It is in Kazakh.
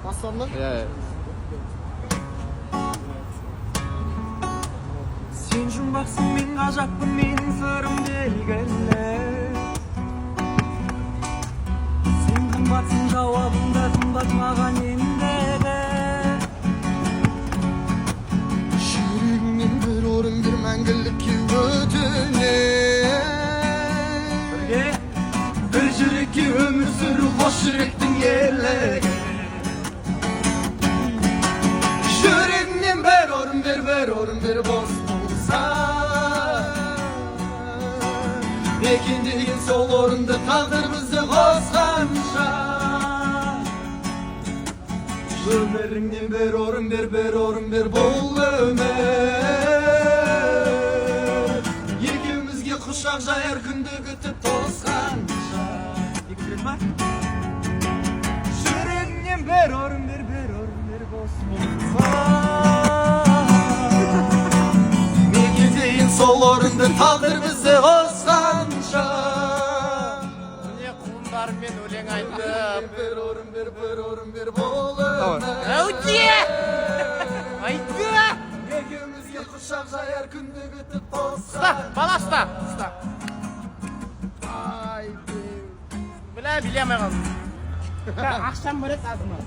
Бастадың ба? Иә. Сен жұмбақсың, мен ғажаппын, менің сырым белгілі. Сен қымбатсың, жауабың да қымбат маған ендігі. Жүрегімнен бір орын бер, мәңгілікке өтінем. Bir жүрекке өмір сүру, қос жүректің ерлігі. Жүрегімнен бір орын бер, бос болса. Мекендеген сол орынды тағдыр бізді қосқанша. Өміріңнен бір орын бер, бұл өмір. Екеумізге құшақ жаяр күнді күтіп тосқанша. Жүрегіңнен бір орын бер, бос болса. Мекендейін сол орынды тағдыр бізді қосқанша. Міне құлындарыммен өлең айтып. Bir орын бер, бұл өмір. Әуте! Айтты! Екеумізге құшақ жаяр күнді күтіп Ұста, тосқанша. бала ұста. Біле, білемей қалдым. Ақшам бар еді азыма.